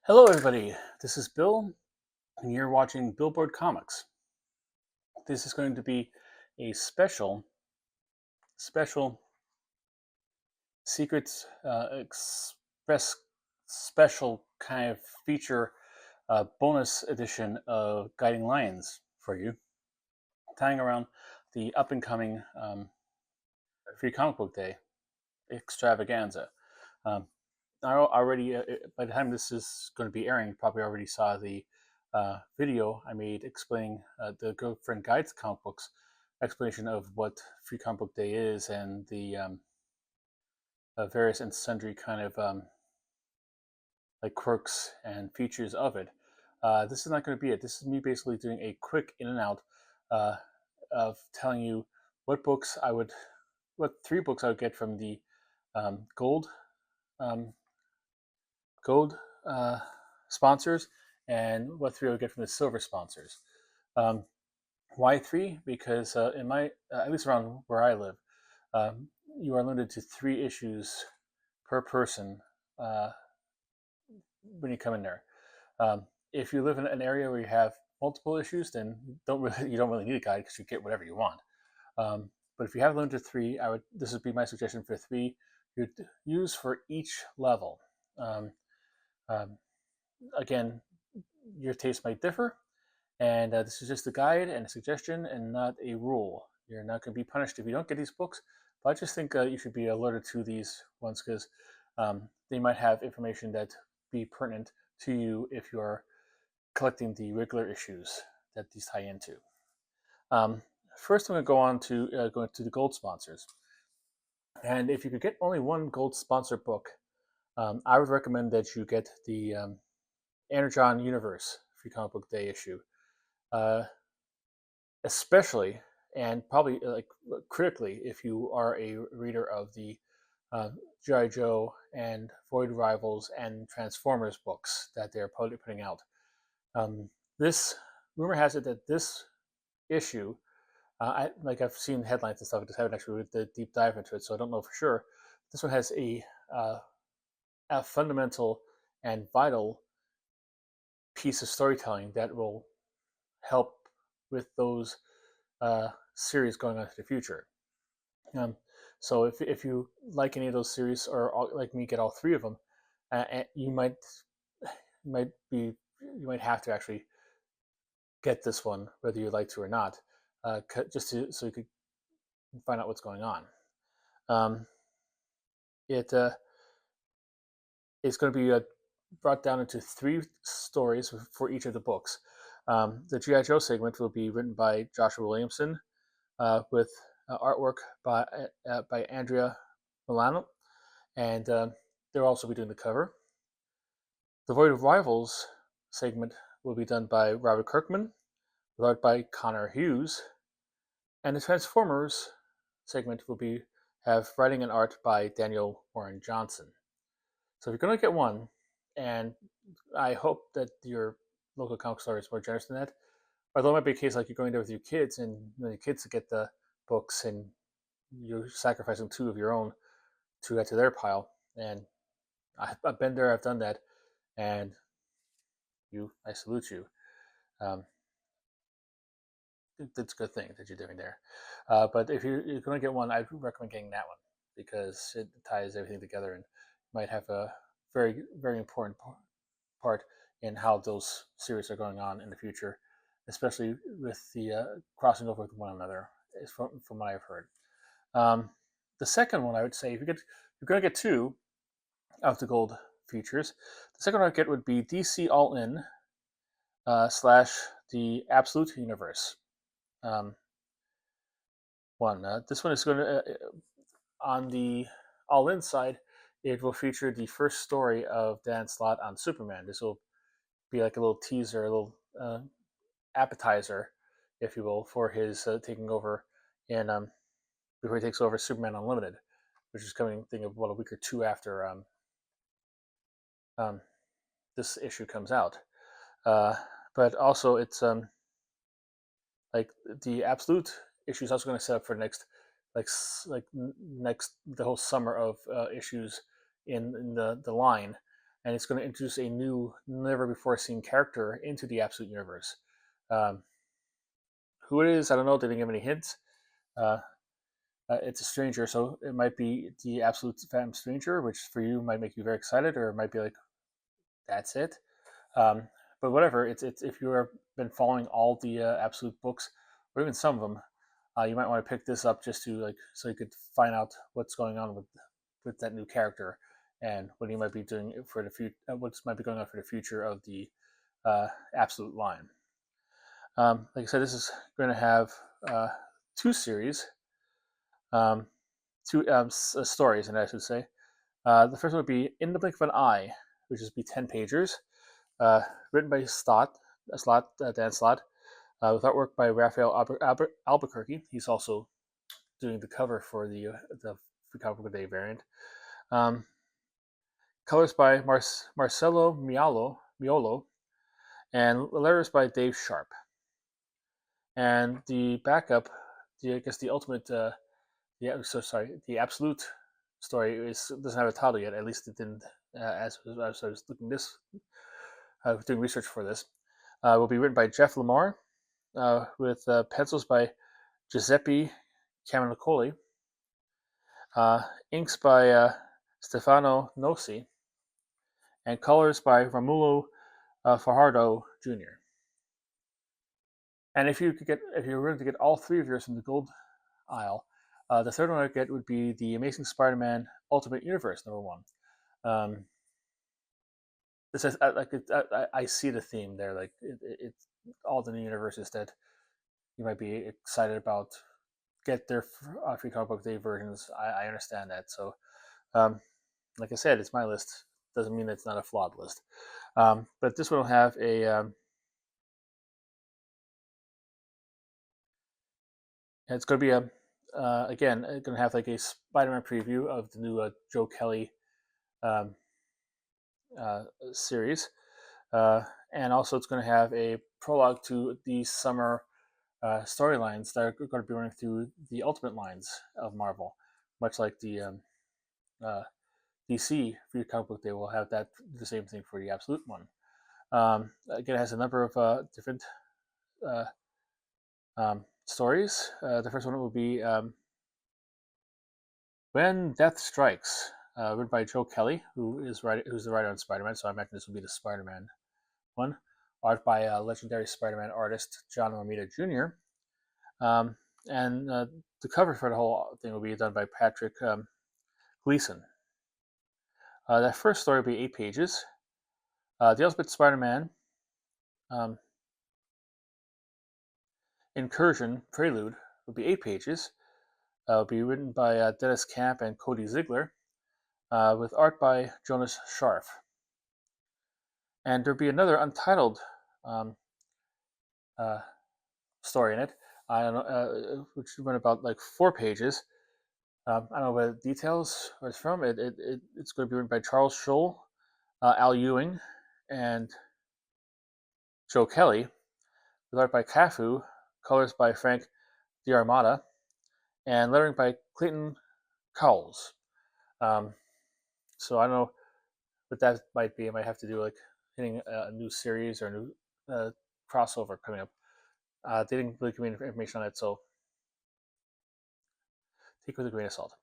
Hello, everybody. This is Bill, and you're watching Billboard Comics. This is going to be a special secrets express special kind of feature bonus edition of Guiding Lions for you, tying around the up and coming Free Comic Book Day extravaganza. Um, I already, by the time this is going to be airing, you probably already saw the video I made explaining the Girlfriend Guide to Comic Books explanation of what Free Comic Book Day is and the various and sundry kind of like quirks and features of it. This is not going to be it. This is me basically doing a quick in and out uh, of telling you what books I would, what three books I would get from the gold um, gold sponsors and what three I would get from the silver sponsors. Um, why three? Because in my, at least around where I live, um, you are limited to 3 issues per person uh, when you come in there. If you live in an area where you have multiple issues, then you don't really need a guide because you get whatever you want. But if you have limited to three, this would be my suggestion for three you'd use for each level. Um, um, Again, your taste might differ, and this is just a guide and a suggestion and not a rule. You're not going to be punished if you don't get these books, but I just think you should be alerted to these ones because they might have information that be pertinent to you if you are collecting the regular issues that these tie into. Um, First, I'm going to go on to go into the gold sponsors, and if you could get only one gold sponsor book, I would recommend that you get the Energon Universe Free Comic Book Day issue. Uh, Especially and probably like critically if you are a reader of the uh, GI Joe and Void Rivals and Transformers books that they're putting out. This rumor has it that this issue, I've seen headlines and stuff. I just haven't actually read the deep dive into it, so I don't know for sure. This one has uh, a fundamental and vital piece of storytelling that will help with those series going on to the future. Um, so if you like any of those series or like me get all three of them, you might be you might have to actually get this one whether you like to or not, just so you could find out what's going on. Um, it is going to be brought down into 3 stories for each of the books. The GI Joe segment will be written by Joshua Williamson, with artwork by Andrea Milano, and they'll also be doing the cover. The Void of Rivals segment will be done by Robert Kirkman, with art by Connor Hughes, and the Transformers segment will be have writing and art by Daniel Warren Johnson. So if you're going to get one, and I hope that your local comic store is more generous than that, although it might be a case like you're going there with your kids and your kids to get the books and you're sacrificing 2 of your own to add to their pile. And I've been there, I've done that, and I salute you. Um, it's a good thing that you're doing there. But if you're going to get one, I'd recommend getting that one because it ties everything together and might have a very, very important part in how those series are going on in the future, especially with the crossing over with one another, from what I've heard. Um, the second one, I would say, if you're going to get 2 of the gold features, the second one I'd get would be DC All In slash the Absolute Universe. One. This one is going to on the All In side. It will feature the first story of Dan Slott on Superman. This will be like a little teaser, a little appetizer, if you will, for his taking over in before he takes over Superman Unlimited, which is coming, think of, a week or 2 after um, this issue comes out. But also, it's like the Absolute issue is also going to set up for next, like next the whole summer of issues in the line. and it's going to introduce a new, never before seen character into the Absolute Universe. Um, who it is, I don't know. They didn't give any hints. Uh, it's a stranger, so it might be the Absolute Phantom Stranger, which for you might make you very excited, or it might be like, that's it. Um, but whatever, it's if you have been following all the Absolute books, or even some of them, you might want to pick this up just to like so you could find out what's going on with that new character and what he might be doing for the future, what might be going on for the future of the Absolute line. Like I said, this is going to have two series, two stories, and I should say. The first one would be In the Blink of an Eye, which is be 10 pagers, written by Dan Slott, with artwork by Raphael Albuquerque. He's also doing the cover for the Free Comic Book Day variant. Colors by Marcelo Miolo, and letters by Dave Sharp. And the backup, I guess the ultimate, the Absolute story doesn't have a title yet. At least it didn't. As I was doing research for this, will be written by Jeff Lemire, with pencils by Giuseppe Camuncoli, inks by Stefano Nossi, and colors by Romulo Fajardo Jr. And if you're willing to get all three of yours from the gold aisle, the third one I'd get would be the Amazing Spider-Man Ultimate Universe #1. This is I see the theme there. Like it's all the new universes that you might be excited about. Get their Free Comic Book Day versions. I understand that. So, like I said, it's my list. Doesn't mean it's not a flawed list. But this one will have a. It's going to be again, going to have like a Spider-Man preview of the new Joe Kelly series, and also it's going to have a prologue to the summer storylines that are going to be running through the Ultimate lines of Marvel, much like the DC Free Comic Book Day will have the same thing for the Absolute one. Again, it has a number of different stories. The first one will be When Death Strikes, written by Joe Kelly, who's the writer on Spider-Man. So I imagine this will be the Spider-Man one. Art by legendary Spider-Man artist John Romita Jr. And the cover for the whole thing will be done by Patrick Gleason. That first story will be 8 pages. The Ultimate Spider-Man Incursion Prelude will be 8 pages. Will be written by Dennis Camp and Cody Ziegler, with art by Jonas Scharf. And there'll be another untitled story in it, which run about like 4 pages. I don't know what details where it's from. It's going to be written by Charles Scholl, Al Ewing, and Joe Kelly, with art by Cafu, colors by Frank D'Armata, and lettering by Clayton Cowles. So I don't know what that might be. I might have to do like hitting a new series or a new crossover coming up. They didn't really give me information on it, so take it with a grain of salt.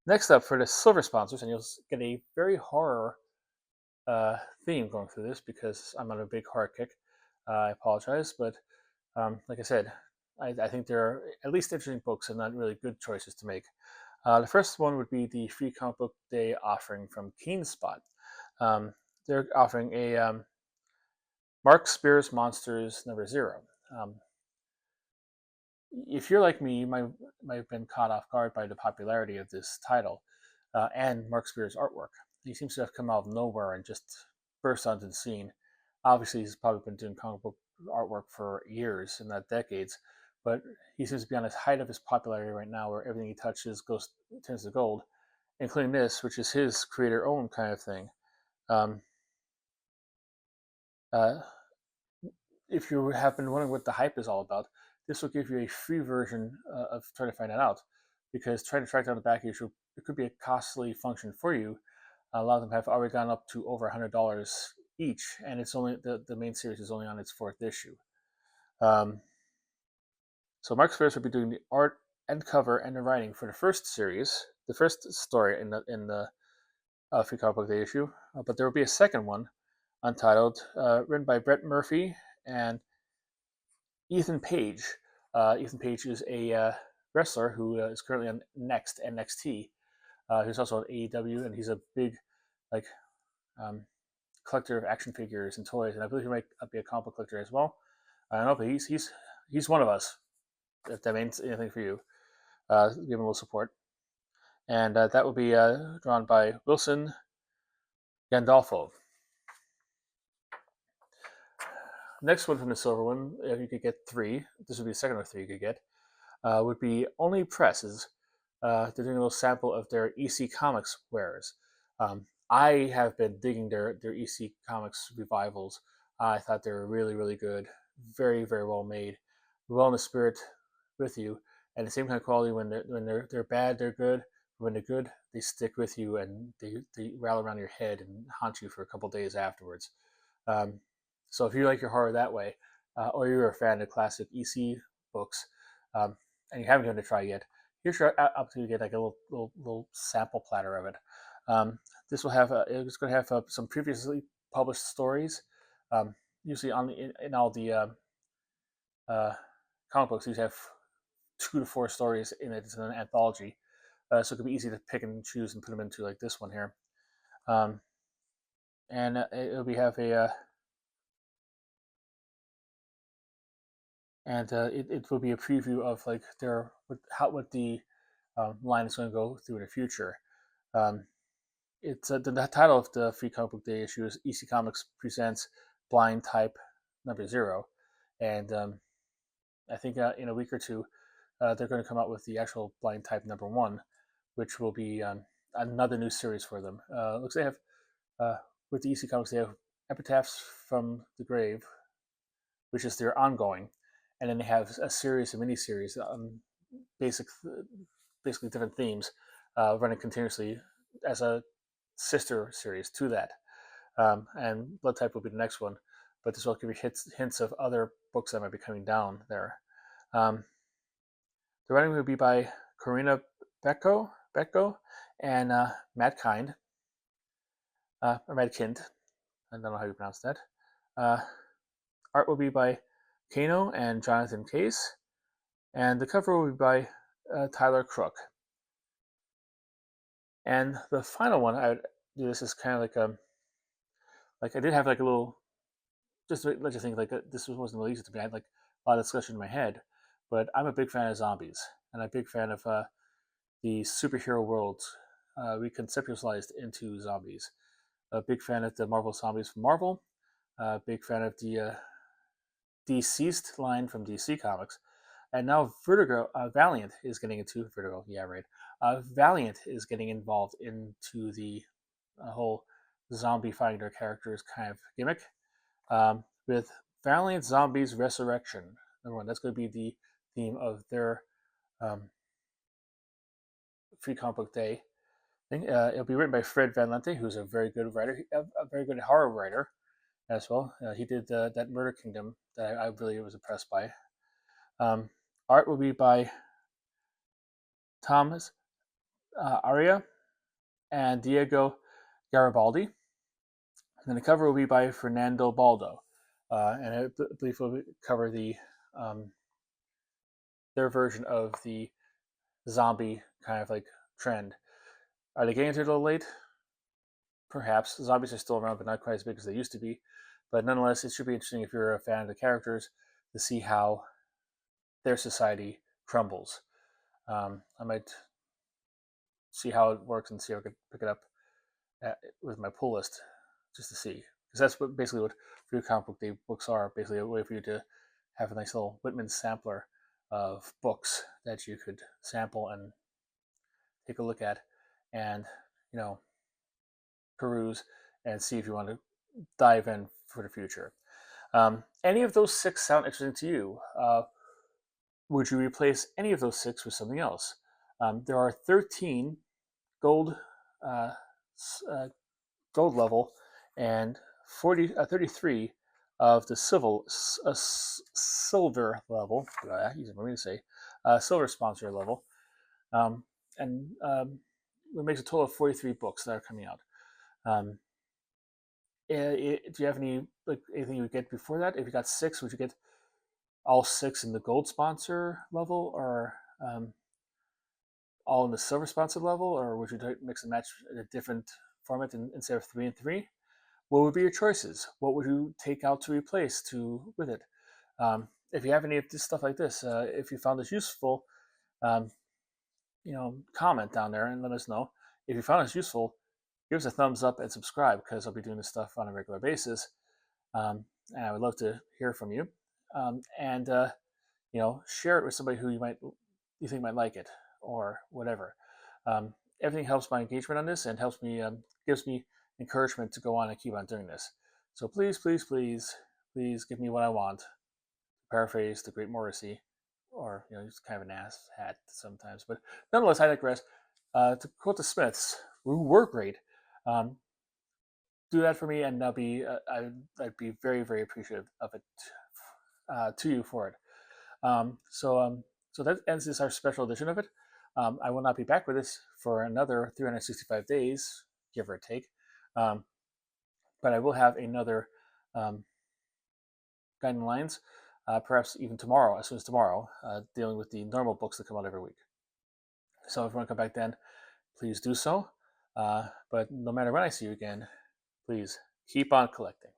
Next up for the silver sponsors, and you'll get a very horror theme going through this because I'm on a big horror kick. I apologize, but like I said, I think there are at least interesting books and not really good choices to make. The first one would be the Free Comic Book Day offering from Keenspot. They're offering a Mark Spears Monsters #0. If you're like me, you might have been caught off guard by the popularity of this title and Mark Spears' artwork. He seems to have come out of nowhere and just burst onto the scene. Obviously, he's probably been doing comic book artwork for years, if not decades, but he seems to be on the height of his popularity right now, where everything he touches turns to gold, including this, which is his creator-owned kind of thing. If you have been wondering what the hype is all about, this will give you a free version of trying to find that out, because trying to track down the back issue, it could be a costly function for you. A lot of them have already gone up to over $100 each, and it's only the main series is only on its 4th issue. So Mark Speirs will be doing the art and cover and the writing for the first series, the first story in the Free Comic Book Day issue. But there will be a second one, untitled, written by Brett Murphy and Ethan Page. Ethan Page is a wrestler who is currently on Next NXT. He's also on AEW, and he's a big collector of action figures and toys, and I believe he might be a comic book collector as well. I don't know, but he's one of us. If that means anything for you, give him a little support. And that will be drawn by Wilson Gandolfo. Next one from the silver one, if you could get 3, this would be the second of 3 you could get, would be Only Presses. They're doing a little sample of their EC Comics wares. I have been digging their EC Comics revivals. I thought they were really, really good. Very, very well made. Well in the spirit with you. And the same kind of quality when they're bad, they're good. When they're good, they stick with you and they rattle around your head and haunt you for a couple days afterwards. So if you like your horror that way, or you're a fan of classic EC books, and you haven't given it a try yet, here's your opportunity to get like a little sample platter of it. This will have it's going to have some previously published stories. Usually in all the comic books, you have 2 to 4 stories in it. It's an anthology, so it could be easy to pick and choose and put them into like this one here. And we have a and it will be a preview of like what the line is going to go through in the future. It's the title of the Free Comic Book Day issue is EC Comics presents Blind Type #0, and I think in a week or two they're going to come out with the actual Blind Type #1, which will be another new series for them. Looks they have with the EC Comics they have Epitaphs from the Grave, which is their ongoing, and then they have a series, a mini-series, basically different themes, running continuously as a sister series to that. And Blood Type will be the next one, but this will give you hints of other books that might be coming down there. The writing will be by Corinna Becko and Matt Kind, or Matt Kind. I don't know how you pronounce that. Art will be by Kano and Jonathan Case, and the cover will be by Tyler Crook. And the final one I would do this is kind of like I did have like a little, just to let you think like this wasn't really easy to me. I had like a lot of discussion in my head, but I'm a big fan of zombies, and I'm a big fan of the superhero worlds reconceptualized into zombies. A big fan of the Marvel zombies from Marvel. A big fan of the Deceased line from DC Comics, and now Valiant is getting into Vertigo. Yeah, right. Valiant is getting involved into the whole zombie fighting their characters kind of gimmick with Valiant Zombies Resurrection. #1. That's going to be the theme of their Free Comic Book Day thing. It'll be written by Fred Van Lente, who's a very good writer, a very good horror writer as well. He did that Murder Kingdom that I really was impressed by. Art will be by Thomas Aria and Diego Garibaldi. And then the cover will be by Fernando Baldo. And I believe we'll cover their version of the zombie kind of like trend. Are they getting into it a little late? Perhaps. Zombies are still around, but not quite as big as they used to be. But nonetheless, it should be interesting if you're a fan of the characters to see how their society crumbles. I might see how it works and see if I could pick it up with my pull list just to see. Because that's basically what Free Comic Book Day books are. Basically a way for you to have a nice little Whitman sampler of books that you could sample and take a look at and, peruse and see if you want to dive in for the future. Any of those 6 sound interesting to you? Would you replace any of those 6 with something else? There are 13 gold gold level and 33 of the silver level. Easy for me to say, silver sponsor level, and it makes a total of 43 books that are coming out. Do you have anything you would get before that? If you got 6, would you get all 6 in the gold sponsor level, or all in the silver sponsor level, or would you mix and match in a different format instead of 3 and 3? What would be your choices? What would you take out to replace with it? If you have any of this stuff like this, if you found this useful, comment down there and let us know. If you found this useful, give us a thumbs up and subscribe, because I'll be doing this stuff on a regular basis, and I would love to hear from you. And share it with somebody who you think might like it, or whatever. Everything helps my engagement on this, and helps me, gives me encouragement to go on and keep on doing this. So please, please, please, please give me what I want. Paraphrase the great Morrissey, or he's kind of an ass hat sometimes, but nonetheless, I digress. To quote the Smiths, who were great, do that for me, and I'd be very, very appreciative of it, to you for it. So that ends our special edition of it. I will not be back with this for another 365 days, give or take. But I will have another Guiding Lines, perhaps even tomorrow, as soon as tomorrow, dealing with the normal books that come out every week. So if you want to come back then, please do so. But no matter when I see you again, please keep on collecting.